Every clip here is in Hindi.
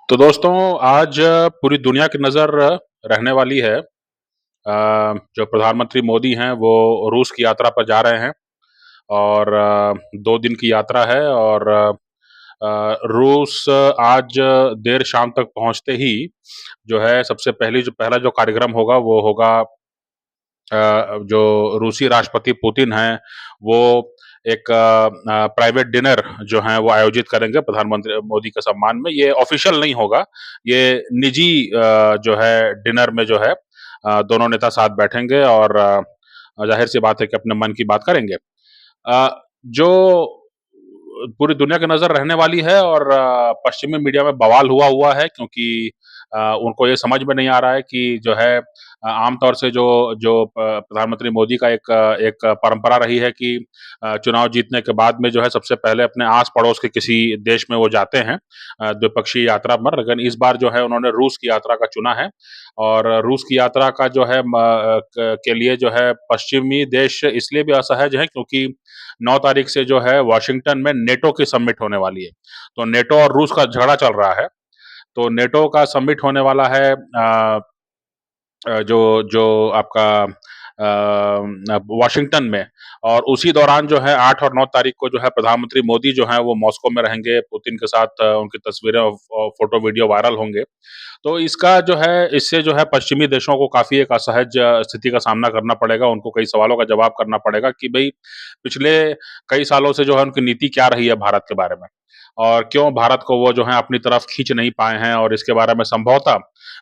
तो दोस्तों आज पूरी दुनिया की नज़र रहने वाली है। जो प्रधानमंत्री मोदी हैं वो रूस की यात्रा पर जा रहे हैं और 2 दिन की यात्रा है और रूस आज देर शाम तक पहुँचते ही जो है सबसे पहला जो कार्यक्रम होगा वो होगा जो रूसी राष्ट्रपति पुतिन हैं वो एक प्राइवेट डिनर जो है वो आयोजित करेंगे प्रधानमंत्री मोदी के सम्मान में। ये ऑफिशियल नहीं होगा, ये निजी जो है डिनर में जो है दोनों नेता साथ बैठेंगे और जाहिर सी बात है कि अपने मन की बात करेंगे। जो पूरी दुनिया की नज़र रहने वाली है और पश्चिमी मीडिया में बवाल हुआ हुआ है क्योंकि उनको ये समझ में नहीं आ रहा है कि जो है आमतौर से जो जो प्रधानमंत्री मोदी का एक परंपरा रही है कि चुनाव जीतने के बाद में जो है सबसे पहले अपने आस-पड़ोस के किसी देश में वो जाते हैं द्विपक्षीय यात्रा पर। लेकिन इस बार जो है उन्होंने रूस की यात्रा का चुना है और रूस की यात्रा का जो है के लिए जो है पश्चिमी देश इसलिए भी असहज हैं क्योंकि 9 तारीख से जो है वाशिंगटन में नेटो की समिट होने वाली है। तो नेटो और रूस का झगड़ा चल रहा है। तो नेटो का समिट होने वाला है जो जो आपका वाशिंगटन में और उसी दौरान जो है 8 और 9 तारीख को जो है प्रधानमंत्री मोदी जो हैं वो मॉस्को में रहेंगे, पुतिन के साथ उनकी तस्वीरें और फ़ोटो वीडियो वायरल होंगे। तो इसका जो है इससे जो है पश्चिमी देशों को काफ़ी एक असहज स्थिति का सामना करना पड़ेगा, उनको कई सवालों का जवाब करना पड़ेगा कि भई पिछले कई सालों से जो है उनकी नीति क्या रही है भारत के बारे में और क्यों भारत को वो जो है अपनी तरफ खींच नहीं पाए हैं और इसके बारे में संभवतः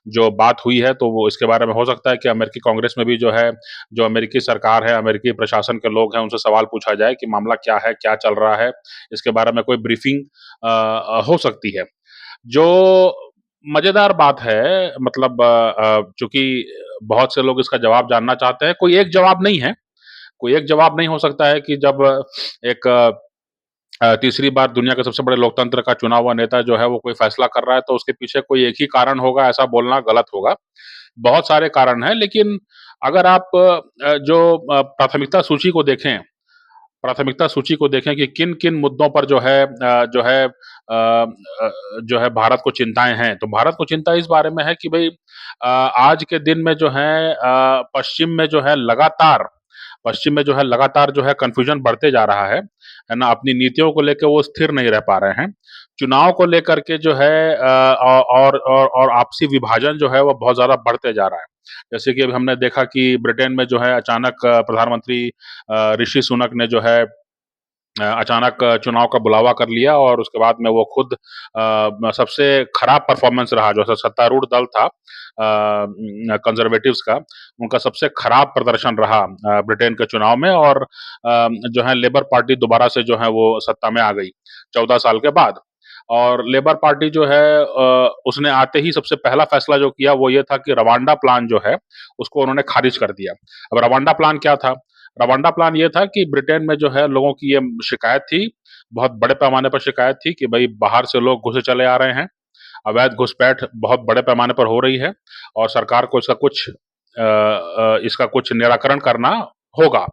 जो बात हुई है तो वो इसके बारे में हो सकता है कि अमेरिकी कांग्रेस में भी जो है, जो अमेरिकी सरकार है, अमेरिकी प्रशासन के लोग हैं, उनसे सवाल पूछा जाए कि मामला क्या है, क्या चल रहा है? इसके बारे में कोई ब्रीफिंग हो सकती है। जो मज़ेदार बात है मतलब चूँकि बहुत से लोग इसका जवाब जानना चाहते हैं, कोई एक जवाब नहीं है। कोई एक जवाब नहीं हो सकता है कि जब एक तीसरी बार दुनिया के सबसे बड़े लोकतंत्र का चुना हुआ नेता जो है वो कोई फैसला कर रहा है तो उसके पीछे कोई एक ही कारण होगा ऐसा बोलना गलत होगा। बहुत सारे कारण हैं लेकिन अगर आप जो प्राथमिकता सूची को देखें कि किन-किन मुद्दों पर जो है भारत को चिंताएँ हैं। तो भारत को चिंता इस बारे में है कि भई आज के दिन में जो है पश्चिम में जो है लगातार जो है कन्फ्यूजन बढ़ते जा रहा है ना? अपनी नीतियों को लेके वो स्थिर नहीं रह पा रहे हैं। चुनाव को लेकर के जो है और आपसी विभाजन जो है वो बहुत ज़्यादा बढ़ते जा रहा है। जैसे कि अभी हमने देखा कि ब्रिटेन में जो है अचानक प्रधानमंत्री ऋषि सुनक ने जो है अचानक चुनाव का बुलावा कर लिया और उसके बाद में वो खुद सबसे खराब परफॉर्मेंस रहा जो सत्तारूढ़ दल था कंजर्वेटिव्स का, उनका सबसे खराब प्रदर्शन रहा ब्रिटेन के चुनाव में और जो है लेबर पार्टी दोबारा से जो है वो सत्ता में आ गई 14 साल के बाद। और लेबर पार्टी जो है उसने आते ही सबसे पहला फैसला जो किया वो ये था कि रवांडा प्लान जो है, उसको उन्होंने खारिज कर दिया। अब रवांडा प्लान क्या था? रवांडा प्लान ये था कि ब्रिटेन में जो है लोगों की ये शिकायत थी, बहुत बड़े पैमाने पर शिकायत थी कि भई बाहर से लोग घुसे चले आ रहे हैं, अवैध घुसपैठ बहुत बड़े पैमाने पर हो रही है और सरकार को इसका कुछ निराकरण करना होगा।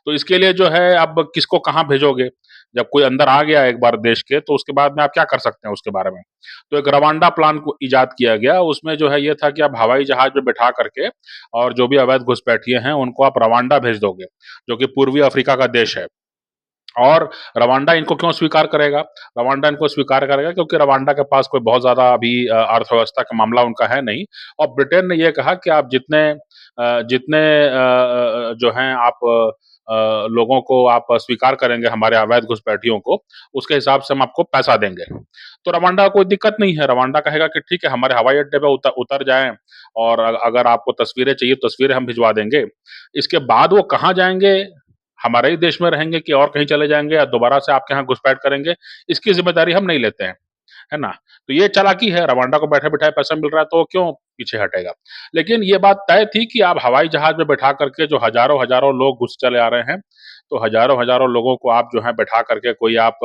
तो इसके लिए जो है अब किसको कहाँ भेजोगे? जब कोई अंदर आ गया एक बार देश के तो उसके बाद में आप क्या कर सकते हैं उसके बारे में? तो एक रवांडा प्लान को इजाद किया गया, उसमें जो है ये था कि आप हवाई जहाज में बिठा करके और जो भी अवैध घुसपैठिए हैं उनको आप रवांडा भेज दोगे, जो कि पूर्वी अफ्रीका का देश है। और रवांडा इनको क्यों स्वीकार करेगा? रवांडा इनको स्वीकार करेगा क्योंकि रवांडा के पास कोई बहुत ज़्यादा अभी अर्थव्यवस्था का मामला उनका है नहीं और ब्रिटेन ने ये कहा कि आप जितने जो हैं आप लोगों को आप स्वीकार करेंगे हमारे अवैध घुसपैठियों को, उसके हिसाब से हम आपको पैसा देंगे। तो रवांडा को कोई दिक्कत नहीं है, रवांडा कहेगा कि ठीक है हमारे हवाई अड्डे पे उतर जाएँ और अगर आपको तस्वीरें चाहिए, तस्वीरें हम भिजवा देंगे। इसके बाद वो कहाँ जाएँगे हमारे ही देश में रहेंगे कि और कहीं चले जाएँगे या दोबारा से आपके यहाँ घुसपैठ करेंगे, इसकी ज़िम्मेदारी हम नहीं लेते हैं, है ना? तो ये चालाकी है, रवांडा को बैठे-बिठाए पैसा मिल रहा है तो वो क्यों पीछे हटेगा? लेकिन ये बात तय थी कि आप हवाई जहाज़ में बैठा करके जो हज़ारों-हज़ारों लोग घुस चले आ रहे हैं, तो हज़ारों-हज़ारों लोगों को आप जो है बैठा करके कोई आप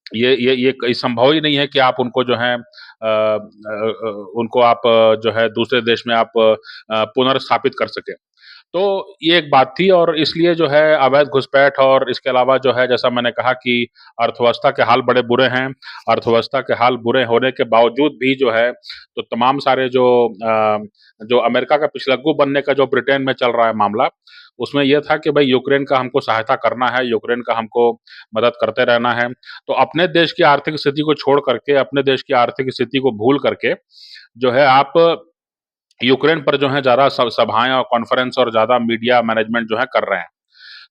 ये कहीं संभव ही नहीं है कि आप उनको जो है उनको आप जो है दूसरे देश में आप पुनर्स्थापित कर सकें। तो ये एक बात थी और इसलिए जो है अवैध घुसपैठ और इसके अलावा जो है जैसा मैंने कहा कि अर्थव्यवस्था के हाल बड़े बुरे हैं। अर्थव्यवस्था के हाल बुरे होने के बावजूद भी जो है तो तमाम सारे जो अमेरिका का पिछलग्गू बनने का जो ब्रिटेन में चल रहा है मामला, उसमें ये था कि भई यूक्रेन का हमको सहायता करना है, यूक्रेन का हमको मदद करते रहना है। तो अपने देश की आर्थिक स्थिति को छोड़ करके, अपने देश की आर्थिक स्थिति को भूल करके जो है आप यूक्रेन पर जो है ज़्यादा सभाएँ और कॉन्फ्रेंस और ज़्यादा मीडिया मैनेजमेंट जो है कर रहे हैं।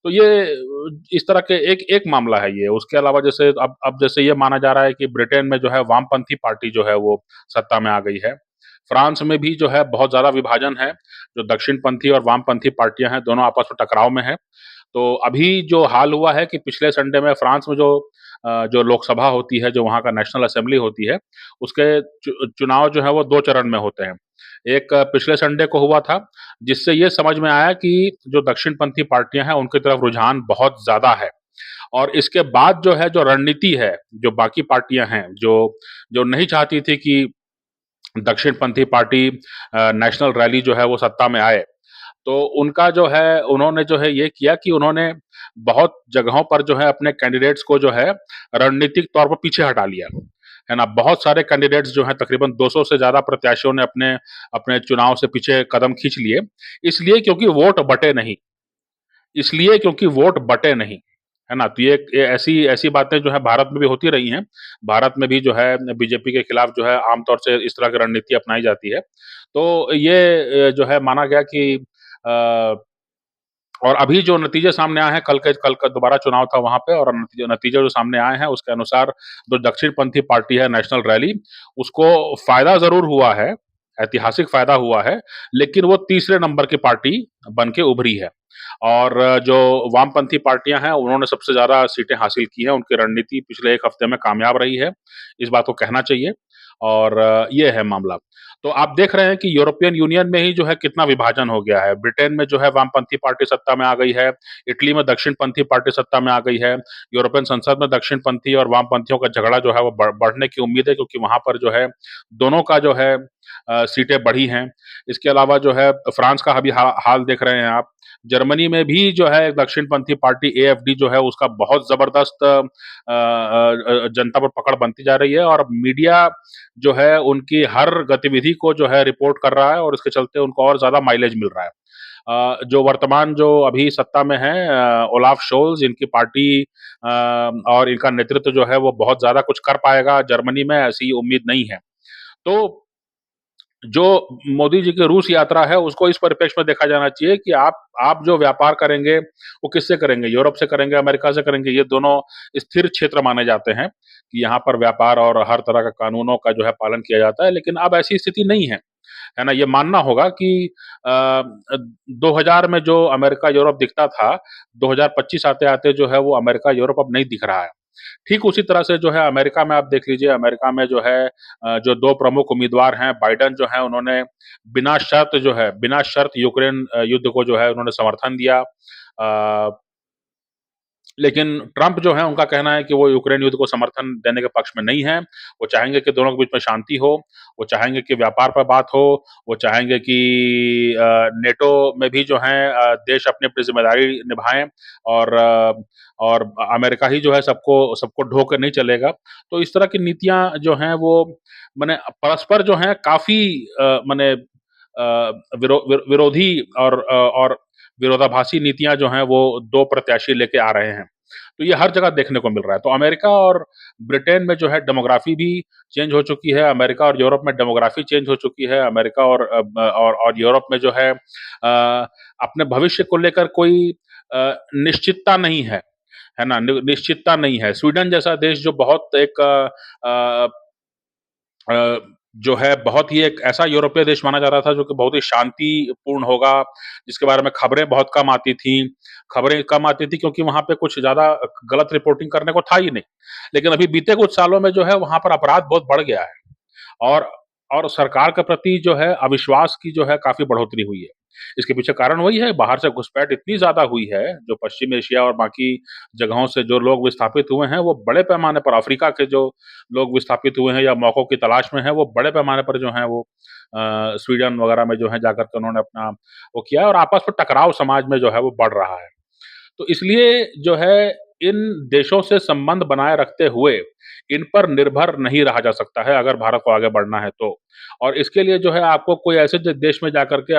तो ये इस तरह के एक एक मामला है ये। उसके अलावा जैसे अब जैसे ये माना जा रहा है कि ब्रिटेन में जो है वामपंथी पार्टी जो है वो सत्ता में आ गई है। फ्रांस में भी जो है बहुत ज़्यादा विभाजन है, जो दक्षिणपंथी और वामपंथी पार्टियाँ हैं, दोनों आपस में टकराव में हैं। तो अभी जो हाल हुआ है कि पिछले संडे में फ्रांस में जो लोकसभा होती है, जो वहाँ का नेशनल असेंबली होती है, उसके चुनाव जो है वो 2 चरण में होते हैं। एक पिछले संडे को हुआ था, जिससे ये समझ में आया कि जो दक्षिणपंथी पार्टियाँ हैं, उनकी तरफ रुझान बहुत ज़्यादा है। और इसके बाद जो है, जो रणनीति है, जो बाकी पार्टियाँ हैं, जो जो नहीं चाहती थी कि दक्षिणपंथी पार्टी नेशनल रैली जो है वो सत्ता में आए। तो उनका जो है उन्होंने जो है ये किया कि उन्होंने बहुत जगहों पर जो है अपने कैंडिडेट्स को जो है रणनीतिक तौर पर पीछे हटा लिया, है ना? बहुत सारे कैंडिडेट्स जो हैं तकरीबन 200 से ज़्यादा प्रत्याशियों ने अपने अपने चुनाव से पीछे कदम खींच लिए, इसलिए क्योंकि वोट बँटे नहीं। इसलिए क्योंकि वोट बँटे नहीं, है ना? तो ये ऐसी ऐसी बातें जो है भारत में भी होती रही हैं। भारत में भी जो है बीजेपी के खिलाफ जो है आम तौर से इस तरह की रणनीति अपनाई जाती है। तो ये जो है माना गया कि अ, और अभी जो नतीजे सामने आए हैं, कल का दोबारा चुनाव था वहाँ पे और नतीजे नतीजे जो सामने आए हैं, उसके अनुसार जो दक्षिणपंथी पार्टी है नेशनल रैली, उसको फ़ायदा ज़रूर हुआ है, ऐतिहासिक फ़ायदा हुआ है, लेकिन वो तीसरे नंबर की पार्टी बन के उभरी है। और जो वामपंथी पार्टियाँ हैं, उन्होंने सबसे ज़्यादा सीटें हासिल की हैं, उनकी रणनीति पिछले 1 हफ्ते में कामयाब रही है, इस बात को कहना चाहिए और ये है मामला। तो आप देख रहे हैं कि यूरोपियन यूनियन में ही जो है कितना विभाजन हो गया है। ब्रिटेन में जो है वामपंथी पार्टी सत्ता में आ गई है, इटली में दक्षिणपंथी पार्टी सत्ता में आ गई है, यूरोपियन संसद में दक्षिणपंथी और वामपंथियों का झगड़ा जो है वो बढ़ने की उम्मीद है क्योंकि वहाँ पर जो है दोनों का जो है सीटें बढ़ी हैं। इसके अलावा जो है फ्रांस का अभी हाल देख रहे हैं आप। जर्मनी में भी जो है दक्षिणपंथी पार्टी एएफडी जो है उसका बहुत ज़बरदस्त जनता पर पकड़ बनती जा रही है और मीडिया जो है उनकी हर गतिविधि को जो है रिपोर्ट कर रहा है और इसके चलते उनको और ज़्यादा माइलेज मिल रहा है। जो वर्तमान जो अभी सत्ता में है ओलाफ शोल्ज़ इनकी पार्टी और इनका नेतृत्व जो है वो बहुत ज़्यादा कुछ कर पाएगा जर्मनी में ऐसी उम्मीद नहीं है। तो जो मोदी जी की रूस यात्रा है, उसको इस परिप्रेक्ष्य में देखा जाना चाहिए कि आप जो व्यापार करेंगे, वो किससे करेंगे? यूरोप से करेंगे, अमेरिका से करेंगे, ये दोनों स्थिर क्षेत्र माने जाते हैं, कि यहाँ पर व्यापार और हर तरह का कानूनों का जो है पालन किया जाता है, लेकिन अब ऐसी स्थिति नहीं है ना? ये मानना होगा कि 2000 में जो अमेरिका-यूरोप दिखता था, 2025 आते-आते जो है वो अमेरिका-यूरोप अब नहीं दिख रहा है। ठीक उसी तरह से जो है अमेरिका में आप देख लीजिए अमेरिका में जो है जो 2 प्रमुख उम्मीदवार हैं बाइडेन जो है उन्होंने बिना शर्त यूक्रेन युद्ध को जो है उन्होंने समर्थन दिया। लेकिन ट्रंप जो है उनका कहना है कि वो यूक्रेन युद्ध को समर्थन देने के पक्ष में नहीं है। वो चाहेंगे कि दोनों के बीच में शांति हो, वो चाहेंगे कि व्यापार पर बात हो, वो चाहेंगे कि नेटो में भी जो है देश अपनी-अपनी ज़िम्मेदारी निभाएँ और और अमेरिका ही जो है सबको सबको ढो के नहीं चलेगा। तो इस तरह की नीतियाँ जो हैं वो मने परस्पर जो हैं काफ़ी मने विरोधी और विरोधाभासी नीतियाँ जो हैं वो 2 प्रत्याशी लेके आ रहे हैं। तो ये हर जगह देखने को मिल रहा है। तो अमेरिका और ब्रिटेन में जो है डेमोग्राफ़ी भी चेंज हो चुकी है, अमेरिका और यूरोप में डेमोग्राफ़ी चेंज हो चुकी है। अमेरिका और यूरोप में जो है अपने भविष्य को लेकर कोई निश्चितता नहीं है ना? निश्चितता नहीं है। स्वीडन जैसा देश जो बहुत एक अ, जो है बहुत ही एक ऐसा यूरोपीय देश माना जा रहा था जो कि बहुत ही शांतिपूर्ण होगा, जिसके बारे में खबरें बहुत कम आती थीं। खबरें कम आती थी क्योंकि वहाँ पे कुछ ज़्यादा गलत रिपोर्टिंग करने को था ही नहीं। लेकिन अभी बीते कुछ सालों में जो है वहाँ पर अपराध बहुत बढ़ गया है और और सरकार के प्रति जो है अविश्वास की जो है काफ़ी बढ़ोतरी हुई है। इसके पीछे कारण वही है, बाहर से घुसपैठ इतनी ज़्यादा हुई है, जो पश्चिम एशिया और बाकी जगहों से जो लोग विस्थापित हुए हैं, वो बड़े पैमाने पर अफ्रीका के जो लोग विस्थापित हुए हैं या मौकों की तलाश में हैं, वो बड़े पैमाने पर जो हैं वो स्वीडन वगैरह में जो है जाकर के उन्होंने अपना वो किया है और आपस में टकराव समाज में जो है वो बढ़ रहा है। तो इसलिए जो है इन देशों से संबंध बनाए रखते हुए इन पर निर्भर नहीं रहा जा सकता है अगर भारत को आगे बढ़ना है तो। और इसके लिए जो है आपको कोई ऐसे देश में जाकर के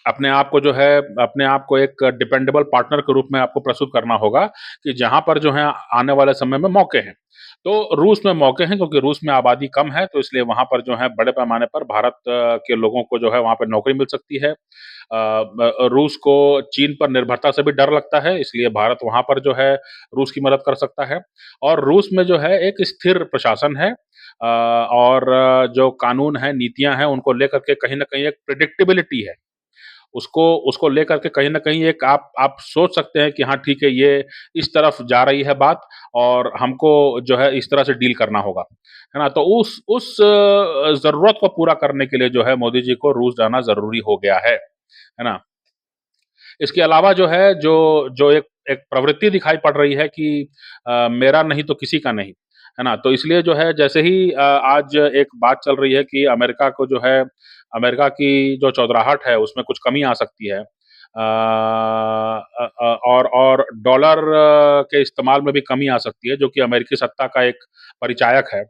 अपने आप को जो है अपने आप को एक डिपेंडेबल पार्टनर के रूप में आपको प्रस्तुत करना होगा कि जहाँ पर जो है आने वाले समय में मौके हैं। तो रूस में मौके हैं क्योंकि रूस में आबादी कम है तो इसलिए वहाँ पर जो है बड़े पैमाने पर भारत के लोगों को जो है वहाँ पे नौकरी मिल सकती है। रूस को चीन पर निर्भरता से भी डर लगता है इसलिए भारत वहाँ पर जो है रूस की मदद कर सकता है। और रूस में जो है एक स्थिर प्रशासन है और जो कानून है, नीतियाँ हैं उनको लेकर के कहीं न कहीं एक प्रेडिक्टेबिलिटी है। उसको उसको लेकर के कहीं न कहीं एक आप सोच सकते हैं कि हाँ, ठीक है, ये इस तरफ जा रही है बात और हमको जो है इस तरह से डील करना होगा, है ना? तो उस ज़रूरत को पूरा करने के लिए जो है मोदी जी को रूस जाना ज़रूरी हो गया है ना? इसके अलावा जो है जो जो एक एक प्रवृत्ति दिखाई पड़ रही है कि मेरा नहीं तो किसी का नहीं, है ना? तो इसलिए जो है जैसे ही आज एक बात चल रही है कि अमेरिका को जो है अमेरिका की जो चौधराहट है उसमें कुछ कमी आ सकती है। और डॉलर के इस्तेमाल में भी कमी आ सकती है जो कि अमेरिकी सत्ता का एक परिचायक है।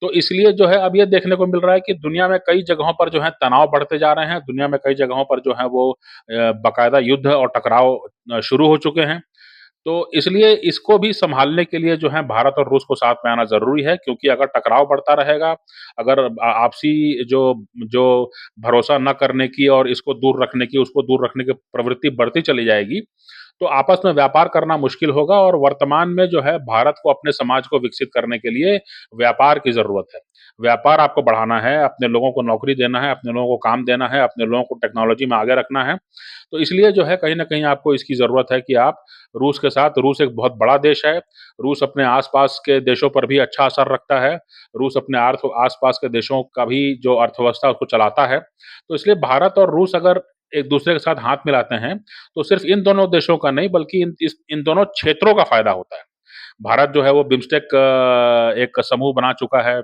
तो इसलिए जो है अब ये देखने को मिल रहा है कि दुनिया में कई जगहों पर जो है तनाव बढ़ते जा रहे हैं, दुनिया में कई जगहों पर जो है वो बाकायदा युद्ध और टकराव शुरू हो चुके हैं। तो इसलिए इसको भी सँभालने के लिए जो है भारत और रूस को साथ में आना ज़रूरी है क्योंकि अगर टकराव बढ़ता रहेगा, अगर आपसी जो जो भरोसा न करने की और इसको दूर रखने की, उसको दूर रखने की प्रवृत्ति बढ़ती चली जाएगी, तो आपस में व्यापार करना मुश्किल होगा और वर्तमान में जो है भारत को अपने समाज को विकसित करने के लिए व्यापार की ज़रूरत है। व्यापार आपको बढ़ाना है, अपने लोगों को नौकरी देना है, अपने लोगों को काम देना है, अपने लोगों को टेक्नोलॉजी में आगे रखना है। तो इसलिए जो है कहीं न कहीं आपको इसकी ज़रूरत है कि आप रूस के साथ रूस एक बहुत बड़ा देश है, रूस अपने आस-पास के देशों पर भी अच्छा असर रखता है, रूस अपने आस-पास के देशों का भी जो अर्थव्यवस्था है उसको चलाता है। तो इसलिए भारत और रूस अगर एक-दूसरे के साथ हाथ मिलाते हैं, तो सिर्फ़ इन दोनों देशों का नहीं बल्कि इन दोनों क्षेत्रों का फ़ायदा होता है। भारत जो है वो बिम्स्टेक एक समूह बना चुका है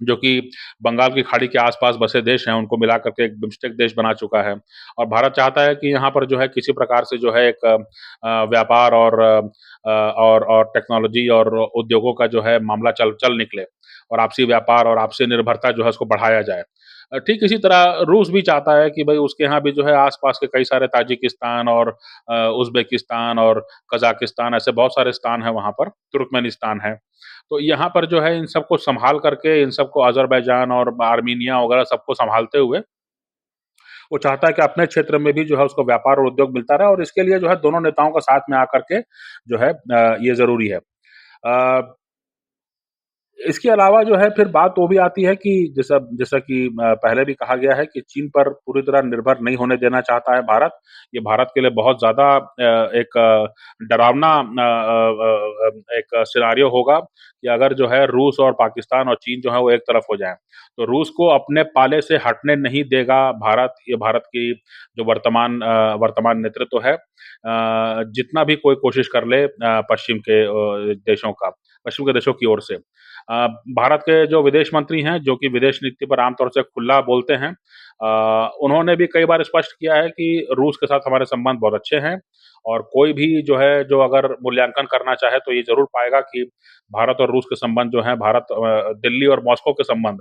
जो कि बंगाल की खाड़ी के आस-पास बसे देश हैं, उनको मिला कर के एक बिम्स्टेक देश बना चुका है। और भारत चाहता है कि यहाँ पर जो है किसी प्रकार से जो है एक व्यापार और टेक्नोलॉजी और उद्योगों का जो है मामला चल चल निकले और आपसी व्यापार और आपसी निर्भरता जो है उसको बढ़ाया जाए। ठीक इसी तरह रूस भी चाहता है कि भई उसके यहाँ भी जो है आस-पास के कई सारे ताजिकिस्तान और उज़्बेकिस्तान और कज़ाकिस्तान ऐसे बहुत सारे स्थान हैं वहाँ पर, तुर्कमेनिस्तान है। तो यहाँ पर जो है इन सबको सँभाल करके इन सबको अज़रबैजान और आर्मीनिया वगैरह सबको सँभालते हुए, वो चाहता है कि अपने क्षेत्र में भी जो है उसको व्यापार और उद्योग मिलता रहे और इसके लिए जो है दोनों नेताओं का साथ में आकर के जो है ये ज़रूरी है। अ इसके अलावा जो है फिर बात वो भी आती है कि जैसा जैसा कि पहले भी कहा गया है कि चीन पर पूरी तरह निर्भर नहीं होने देना चाहता है भारत। ये भारत के लिए बहुत ज़्यादा एक डरावना एक सिनेरियो होगा कि अगर जो है रूस और पाकिस्तान और चीन जो है वो एक तरफ हो जाएँ। तो रूस को अपने पाले से हटने नहीं देगा भारत, ये भारत की जो वर्तमान नेतृत्व है। जितना भी कोई कोशिश कर ले पश्चिम के देशों की ओर से। भारत के जो विदेश मंत्री हैं, जो कि विदेश नीति पर आम तौर से खुला बोलते हैं, उन्होंने भी कई बार स्पष्ट किया है कि रूस के साथ हमारे संबंध बहुत अच्छे हैं और कोई भी जो है, जो अगर मूल्यांकन करना चाहे तो ये ज़रूर पाएगा कि भारत और रूस के संबंध जो हैं, दिल्ली और मॉस्को के संबंध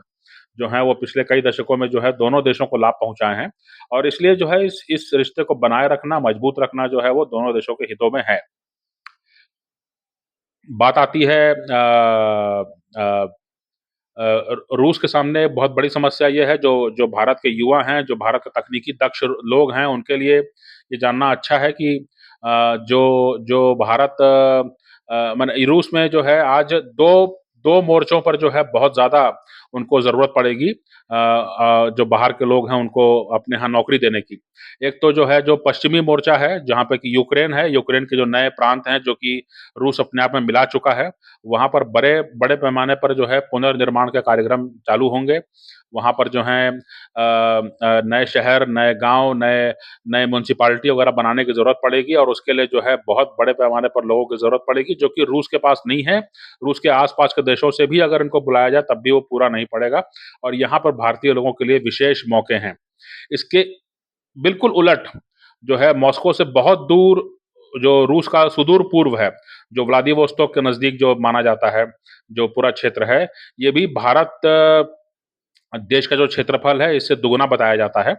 जो हैं, वो पिछले कई दशकों में जो है दोनों देशों को लाभ पहुँचाए हैं और इसलिए जो है इस रिश्ते को बनाए रखना, मजबूत रखना जो है वो दोनों देशों के हितों में है। बात आती है अ रूस के सामने बहुत बड़ी समस्या ये है जो भारत के युवा हैं, जो भारत के तकनीकी दक्ष लोग हैं, उनके लिए ये जानना अच्छा है कि जो जो भारत माने रूस में जो है आज 2 मोर्चों पर जो है बहुत ज़्यादा उनको ज़रूरत पड़ेगी जो बाहर के लोग हैं उनको अपने यहाँ नौकरी देने की। एक तो जो है जो पश्चिमी मोर्चा है, जहाँ पे कि यूक्रेन है, यूक्रेन के जो नए प्रांत हैं जो कि रूस अपने आप में मिला चुका है, वहाँ पर बड़े बड़े पैमाने पर जो है पुनर्निर्माण के कार्यक्रम चालू होंगे। वहाँ पर जो है नए शहर, नए गाँव, नए नए म्युनिसिपैलिटी वगैरह बनाने की ज़रूरत पड़ेगी और उसके लिए जो है बहुत बड़े पैमाने पर लोगों की ज़रूरत पड़ेगी, जो कि रूस के पास नहीं है। रूस के आस-पास के देशों से भी अगर इनको बुलाया जाए तब भी वो पूरा नहीं पड़ेगा और यहाँ पर भारतीय लोगों के लिए विशेष मौके हैं। इसके बिल्कुल उलट जो है मॉस्को से बहुत दूर जो रूस का सुदूर पूर्व है, जो व्लादिवोस्तोक के नज़दीक जो माना जाता है, जो पूरा क्षेत्र है, ये भी भारत देश का जो क्षेत्रफल है इससे दुगुना बताया जाता है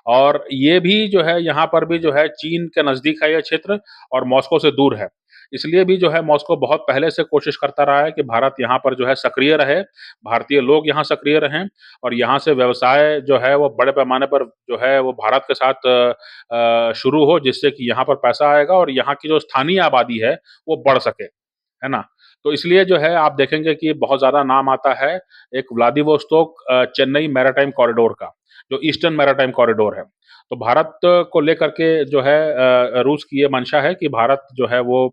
और ये भी जो है यहाँ पर भी जो है चीन के नज़दीक है ये क्षेत्र और मॉस्को से दूर है। इसलिए भी जो है मॉस्को बहुत पहले से कोशिश करता रहा है कि भारत यहाँ पर जो है सक्रिय रहे, भारतीय लोग यहाँ सक्रिय रहें और यहाँ से व्यवसाय जो है वो बड़े पैमाने पर जो है वो भारत के साथ शुरू हो जिससे कि यहाँ पर पैसा आएगा और यहाँ की जो स्थानीय आबादी है वो बढ़ सके, है ना? तो इसलिए जो है आप देखेंगे कि बहुत ज़्यादा नाम आता है एक व्लादिवोस्तोक चेन्नई मैरीटाइम कॉरिडोर का, जो ईस्टर्न मैरीटाइम कॉरिडोर है। तो भारत को लेकर के जो है रूस की ये मंशा है कि भारत जो है वो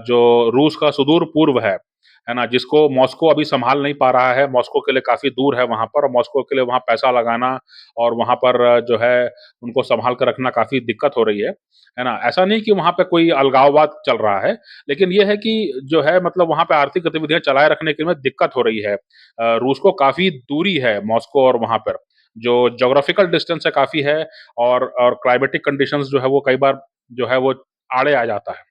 जो रूस का सुदूर पूर्व है ना? जिसको मॉस्को अभी सँभाल नहीं पा रहा है, मॉस्को के लिए काफ़ी दूर है वहाँ पर और मॉस्को के लिए वहाँ पैसा लगाना और वहाँ पर जो है उनको सँभाल कर रखना काफ़ी दिक्कत हो रही है ना? ऐसा नहीं कि वहाँ पे कोई अलगाववाद चल रहा है, लेकिन ये है कि जो है मतलब वहाँ पे आर्थिक गतिविधियाँ चलाए रखने के में दिक्कत हो रही है। रूस को काफ़ी दूरी है मॉस्को और वहाँ पर, जो ज्योग्राफिकल डिस्टेंस है काफ़ी है और क्लाइमेटिक कंडीशंस जो है वो कई बार जो है वो आड़े आ जाता है।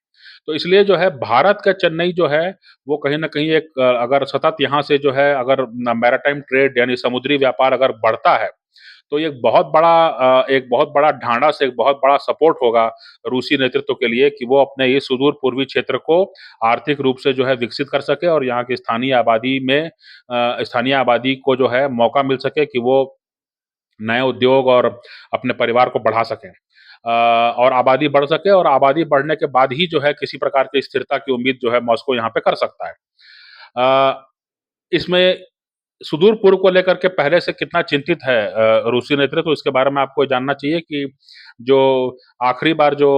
तो इसलिए जो है भारत का चेन्नई जो है, वो कहीं न कहीं एक अगर सतत यहाँ से जो है अगर न मैरीटाइम ट्रेड यानी समुद्री व्यापार अगर बढ़ता है, तो ये एक बहुत बड़ा ढाँढस, एक बहुत बड़ा सपोर्ट होगा रूसी नेतृत्व के लिए कि वो अपने इस सुदूर पूर्वी क्षेत्र को आर्थिक रूप से जो है विकसित कर सके और यहाँ की स्थानीय आबादी को जो है मौका मिल सके कि वो नए उद्योग और अपने परिवार को बढ़ा सकें। और आबादी बढ़ सके और आबादी बढ़ने के बाद ही जो है किसी प्रकार की स्थिरता की उम्मीद जो है मॉस्को यहाँ पे कर सकता है। इसमें सुदूर पूर्व को लेकर के पहले से कितना चिंतित है रूसी नेतृत्व इसके बारे में आपको जानना चाहिए कि जो आखिरी बार जो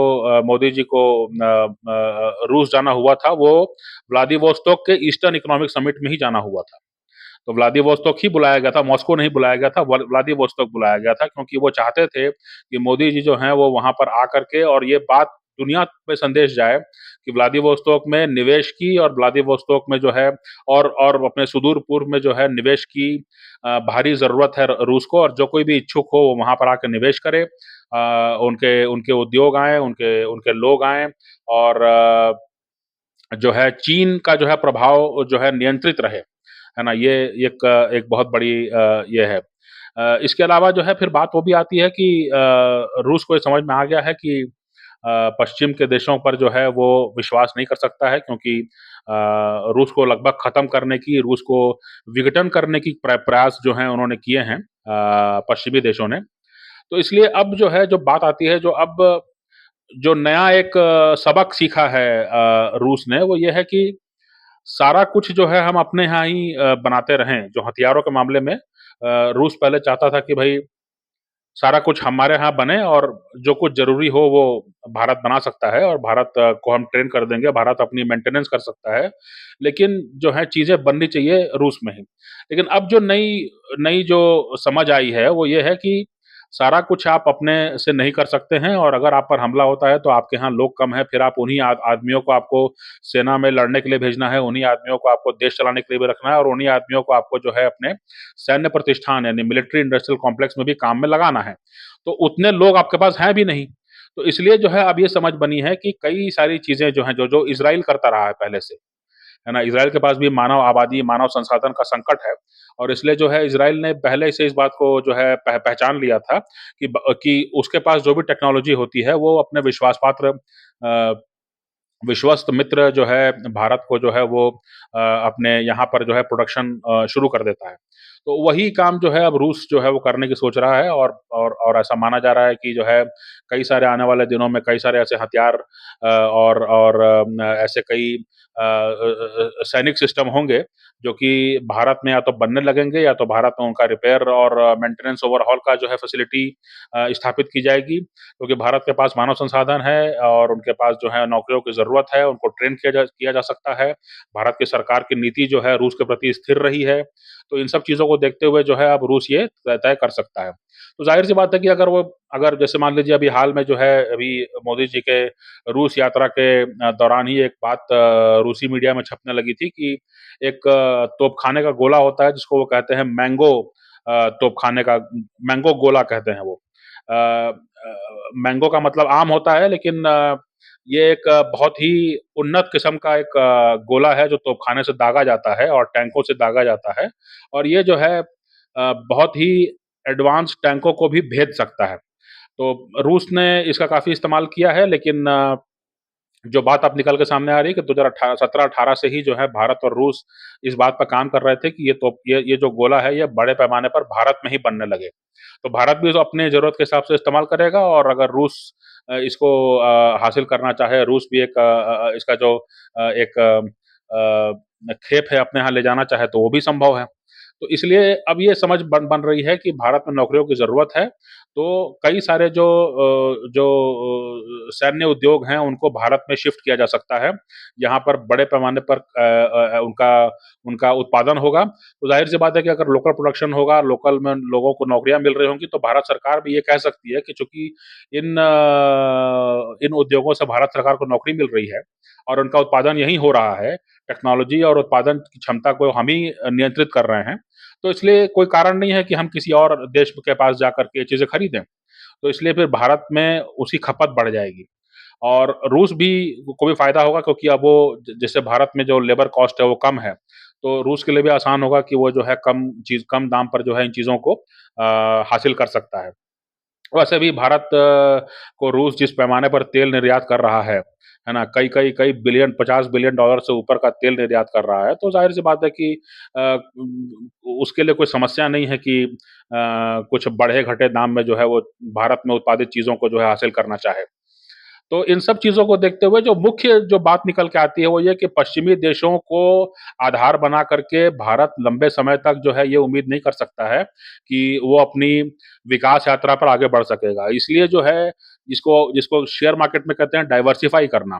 मोदी जी को रूस जाना हुआ था वो व्लादिवोस्तोक के ईस्टर्न इकोनॉमिक समिट में ही जाना हुआ था। तो व्लादिवोस्तोक ही बुलाया गया था, मॉस्को नहीं बुलाया गया था, व्लादिवोस्तोक बुलाया गया था क्योंकि वो चाहते थे कि मोदी जी जो हैं वो वहाँ पर आकर के और ये बात दुनिया में संदेश जाए कि व्लादिवोस्तोक में निवेश की और व्लादिवोस्तोक में जो है और अपने सुदूर पूर्व में जो है निवेश की भारी ज़रूरत है रूस को और जो कोई भी इच्छुक हो वो वहाँ पर आके निवेश करे। उनके उनके उद्योग आएँ, उनके उनके लोग आएँ और जो है चीन का जो है प्रभाव जो है नियंत्रित रहे, है ना? ये एक एक बहुत बड़ी ये है। इसके अलावा जो है फिर बात वो भी आती है कि रूस को ये समझ में आ गया है कि पश्चिम के देशों पर जो है वो विश्वास नहीं कर सकता है क्योंकि रूस को लगभग खत्म करने की, रूस को विघटन करने की प्रयास जो हैं उन्होंने किए हैं पश्चिमी देशों ने। तो इसलिए अब जो है जो बात आती है जो अब जो नया एक सबक सीखा है रूस ने वो ये है कि सारा कुछ जो है हम अपने यहाँ ही बनाते रहें। जो हथियारों के मामले में रूस पहले चाहता था कि भई सारा कुछ हमारे यहाँ बने और जो कुछ ज़रूरी हो वो भारत बना सकता है और भारत को हम ट्रेन कर देंगे, भारत अपनी मेंटेनेंस कर सकता है। लेकिन जो है चीज़ें बननी चाहिए रूस में ही। लेकिन अब जो नई नई जो समझ आई है वो ये है कि सारा कुछ आप अपने से नहीं कर सकते हैं और अगर आप पर हमला होता है तो आपके यहाँ लोग कम हैं, फिर आप उन्हीं आदमियों को आपको सेना में लड़ने के लिए भेजना है, उन्हीं आदमियों को आपको देश चलाने के लिए भी रखना है और उन्हीं आदमियों को आपको जो है अपने सैन्य प्रतिष्ठान यानी मिलिट्री इंडस्ट्रियल कॉम्प्लेक्स में भी काम में लगाना है। तो उतने लोग आपके पास हैं भी नहीं। तो इसलिए जो है अब ये समझ बनी है कि कई सारी चीज़ें जो हैं, जो इज़राइल करता रहा है पहले से, है ना? इज़राइल के पास भी मानव आबादी, मानव संसाधन का संकट है और इसलिए जो है इज़राइल ने पहले से इस बात को जो है पहचान लिया था कि उसके पास जो भी टेक्नोलॉज़ी होती है वो अपने विश्वास पात्र विश्वस्त मित्र जो है भारत को जो है वो अपने यहाँ पर जो है प्रोडक्शन शुरू कर देता है। तो वही काम जो है अब रूस जो है वो करने की सोच रहा है और ऐसा माना जा रहा है कि जो है कई सारे आने वाले दिनों में कई सारे ऐसे हथियार ऐसे कई सैनिक सिस्टम होंगे जो कि भारत में या तो बनने लगेंगे या तो भारत में उनका रिपेयर और मेंटेनेंस ओवरहॉल का जो है फैसिलिटी स्थापित की जाएगी। क्योंकि भारत के पास मानव संसाधन है और उनके पास जो है नौकरियों की ज़रूरत है, उनको ट्रेन किया जा सकता है। भारत की सरकार की नीति जो है रूस के प्रति स्थिर रही है। तो इन सब चीज़ों को देखते हुए जो है अब रूस ये तय कर सकता है। तो ज़ाहिर-सी बात है कि अगर जैसे मान लीजिए अभी हाल में जो है अभी मोदी जी के रूस यात्रा के दौरान ही एक बात रूसी मीडिया में छपने लगी थी कि एक तोपखाने का गोला होता है जिसको वो कहते हैं तोपखाने का मैंगो गोला कहते हैं वो। मैंगो का मतलब आम होता है लेकिन ये एक बहुत ही उन्नत किस्म का एक गोला है जो तोपखाने से दागा जाता है और टैंकों से दागा जाता है और ये जो है बहुत ही एडवांस टैंकों को भी भेद सकता है। तो रूस ने इसका काफ़ी इस्तेमाल किया है लेकिन जो बात अब निकल के सामने आ रही है कि 2018 17-18 से ही जो है भारत और रूस इस बात पर काम कर रहे थे कि ये जो गोला है ये बड़े पैमाने पर भारत में ही बनने लगे। तो भारत भी जो अपने ज़रूरत के हिसाब से इस्तेमाल करेगा और अगर रूस इसको हासिल करना चाहे, रूस भी इसका जो एक खेप है अपने यहाँ ले जाना चाहे तो वो भी संभव है। तो इसलिए अब ये समझ बन बन रही है कि भारत में नौकरियों की ज़रूरत है, तो कई सारे सैन्य उद्योग हैं उनको भारत में शिफ्ट किया जा सकता है, जहाँ पर बड़े पैमाने पर उनका उनका उत्पादन होगा। तो ज़ाहिर-सी बात है कि अगर लोकल प्रोडक्शन होगा, लोकल में लोगों को नौकरियाँ मिल रही होंगी, तो भारत सरकार भी ये कह सकती है कि चूँकि इन उद्योगों से भारत सरकार को नौकरी मिल रही है और उनका उत्पादन यहीं हो रहा है, टेक्नोलॉजी और उत्पादन की क्षमता को हम ही नियंत्रित कर रहे हैं, तो इसलिए कोई कारण नहीं है कि हम किसी और देश के पास जाकर के ये चीज़ें खरीदें। तो इसलिए फिर भारत में उसकी खपत बढ़ जाएगी और रूस भी को भी फ़ायदा होगा क्योंकि अब वो जैसे भारत में जो लेबर कॉस्ट है वो कम है, तो रूस के लिए भी आसान होगा कि वो जो है कम दाम पर जो है इन चीज़ों को हासिल कर सकता है। वैसे भी भारत को रूस जिस पैमाने पर तेल निर्यात कर रहा है ना? कई बिलियन 50 बिलियन डॉलर से ऊपर का तेल निर्यात कर रहा है, तो ज़ाहिर-सी बात है कि उसके लिए कोई समस्या नहीं है कि कुछ बढ़े-घटे दाम में जो है वो भारत में उत्पादित चीज़ों को जो है हासिल करना चाहे। तो इन सब चीज़ों को देखते हुए जो बात निकल के आती है वो ये कि पश्चिमी देशों को आधार बना करके भारत लंबे समय तक जो है ये उम्मीद नहीं कर सकता है कि वो अपनी विकास यात्रा पर आगे बढ़ सकेगा। इसलिए जो है जिसको शेयर मार्केट में कहते हैं डाइवर्सिफ़ाई करना,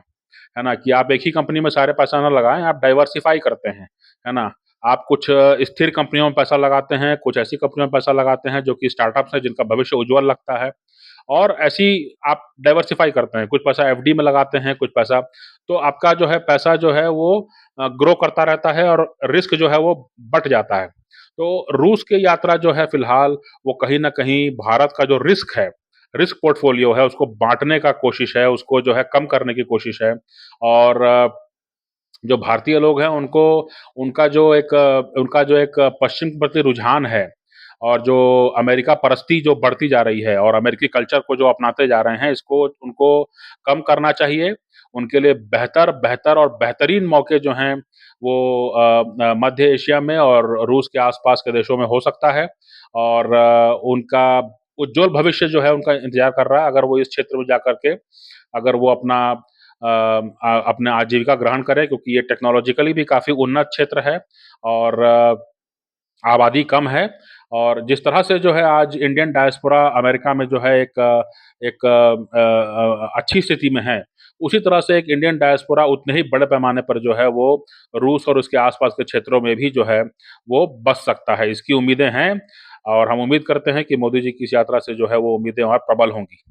है ना? कि आप एक ही कंपनी में सारे पैसा ना लगाएँ, आप डाइवर्सिफ़ाई करते हैं, है ना? आप कुछ स्थिर कंपनियों में पैसा लगाते हैं, कुछ ऐसी कंपनियों में पैसा लगाते हैं जो कि स्टार्टअप्स हैं जिनका भविष्य उज्ज्वल लगता है। और ऐसी आप डाइवर्सिफ़ाई करते हैं, कुछ पैसा एफडी में लगाते हैं, कुछ पैसा तो आपका जो है पैसा जो है वो ग्रो करता रहता है और रिस्क जो है वो बँट जाता है। तो रूस की यात्रा जो है फिलहाल वो कहीं न कहीं भारत का जो रिस्क पोर्टफ़ोलियो है उसको बाँटने का कोशिश है, उसको जो है कम करने की कोशिश है और जो भारतीय लोग हैं उनका जो एक पश्चिम के प्रति रुझान है और जो अमेरिका परस्ती जो बढ़ती जा रही है और अमेरिकी कल्चर को जो अपनाते जा रहे हैं इसको उनको कम करना चाहिए। उनके लिए बेहतर और बेहतरीन मौके जो हैं वो मध्य एशिया में और रूस के आस-पास के देशों में हो सकता है और उनका उज्ज्वल भविष्य जो है उनका इंतज़ार कर रहा है अगर वो इस क्षेत्र में जाकर के अगर वो अपना आजीविका ग्रहण करें क्योंकि ये टेक्नोलॉजिकली भी काफ़ी उन्नत क्षेत्र है और आबादी कम है और जिस तरह से जो है आज इंडियन डायस्पोरा अमेरिका में जो है अच्छी स्थिति में है, उसी तरह से एक इंडियन डायस्पोरा उतने ही बड़े पैमाने पर जो है वो रूस और उसके आस-पास के क्षेत्रों में भी जो है वो बस सकता है। इसकी उम्मीदें हैं और हम उम्मीद करते हैं कि मोदी जी की इस यात्रा से जो है वो उम्मीदें और प्रबल होंगी।